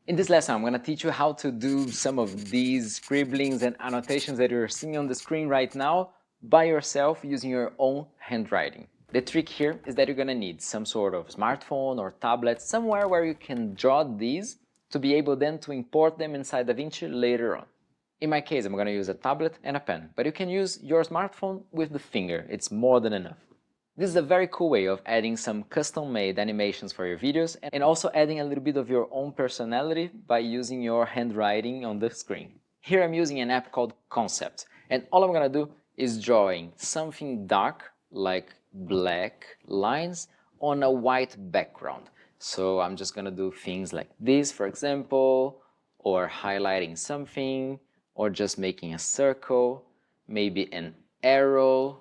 In this lesson, I'm going to teach you how to do some of these scribblings and annotations that you're seeing on the screen right now by yourself using your own handwriting. The trick here is that you're going to need some sort of smartphone or tablet, somewhere where you can draw these to be able then to import them inside DaVinci later on. In my case, I'm going to use a tablet and a pen, but you can use your smartphone with the finger. It's more than enough. This is a very cool way of adding some custom-made animations for your videos and also adding a little bit of your own personality by using your handwriting on the screen. Here I'm using an app called Concept, and all I'm gonna do is drawing something dark, like black lines, on a white background. So I'm just gonna do things like this, for example, or highlighting something, or just making a circle, maybe an arrow,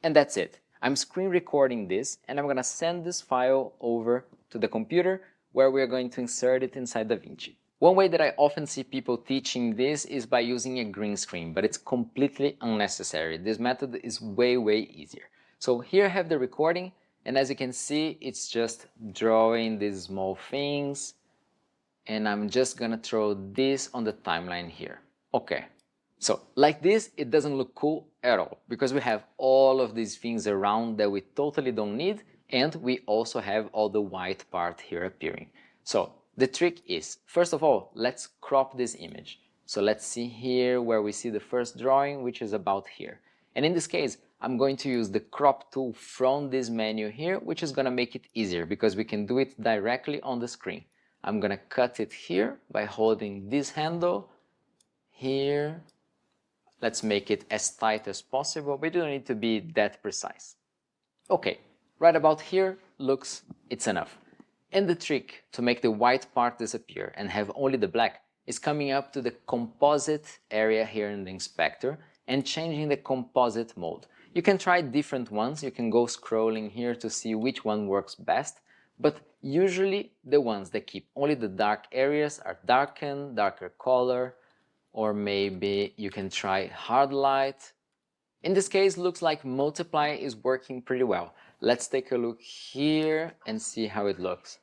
and that's it. I'm screen recording this and I'm going to send this file over to the computer where we're going to insert it inside DaVinci. One way that I often see people teaching this is by using a green screen, but it's completely unnecessary. This method is way easier. So here I have the recording, and as you can see, it's just drawing these small things, and I'm just going to throw this on the timeline here. Okay. So like this, it doesn't look cool at all because we have all of these things around that we totally don't need, and we also have all the white part here appearing. So the trick is, first of all, let's crop this image. So let's see here where we see the first drawing, which is about here. And in this case, I'm going to use the crop tool from this menu here, which is going to make it easier because we can do it directly on the screen. I'm going to cut it here by holding this handle here. Let's make it as tight as possible. We don't need to be that precise. Okay, right about here it's enough. And the trick to make the white part disappear and have only the black is coming up to the composite area here in the inspector and changing the composite mode. You can try different ones. You can go scrolling here to see which one works best, but usually the ones that keep only the dark areas are darken, darker color, or maybe you can try hard light. In this case, looks like multiply is working pretty well. Let's take a look here and see how it looks.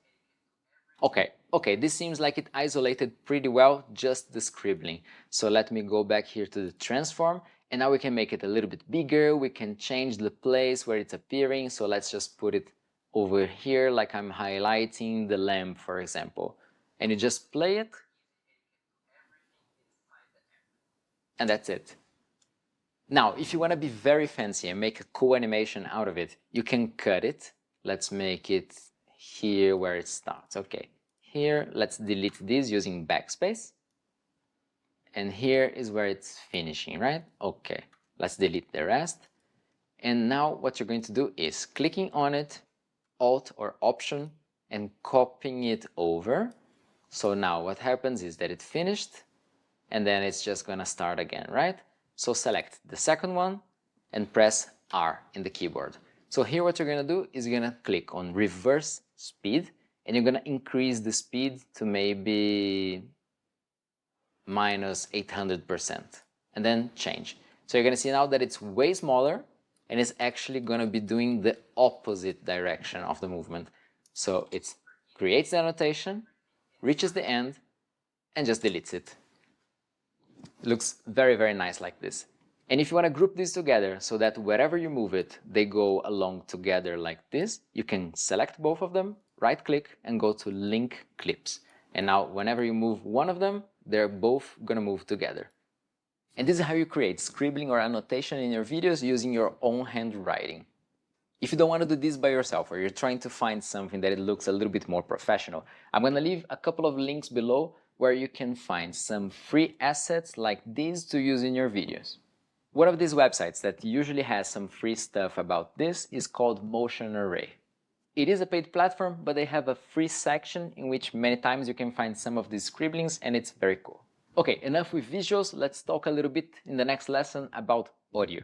Okay, this seems like it isolated pretty well, just the scribbling. So let me go back here to the transform, and now we can make it a little bit bigger. We can change the place where it's appearing. So let's just put it over here, like I'm highlighting the lamp, for example. And you just play it. And that's it. Now, if you want to be very fancy and make a cool animation out of it, you can cut it. Let's make it here where it starts. Okay, here, let's delete this using backspace. And here is where it's finishing, right? Okay, let's delete the rest. And now what you're going to do is clicking on it, Alt or Option, and copying it over. So now what happens is that it finished, and then it's just gonna start again, right? So select the second one and press R in the keyboard. So here what you're gonna do is you're gonna click on reverse speed, and you're gonna increase the speed to maybe minus 800%, and then change. So you're gonna see now that it's way smaller, and it's actually gonna be doing the opposite direction of the movement. So it creates the annotation, reaches the end, and just deletes it. It looks very nice like this. And if you want to group these together so that wherever you move it, they go along together like this, you can select both of them, right click, and go to link clips. And now whenever you move one of them, they're both gonna move together. And this is how you create scribbling or annotation in your videos using your own handwriting. If you don't want to do this by yourself, or you're trying to find something that it looks a little bit more professional, I'm going to leave a couple of links below where you can find some free assets like these to use in your videos. One of these websites that usually has some free stuff about this is called Motion Array. It is a paid platform, but they have a free section in which many times you can find some of these scribblings, and it's very cool. Okay, enough with visuals. Let's talk a little bit in the next lesson about audio.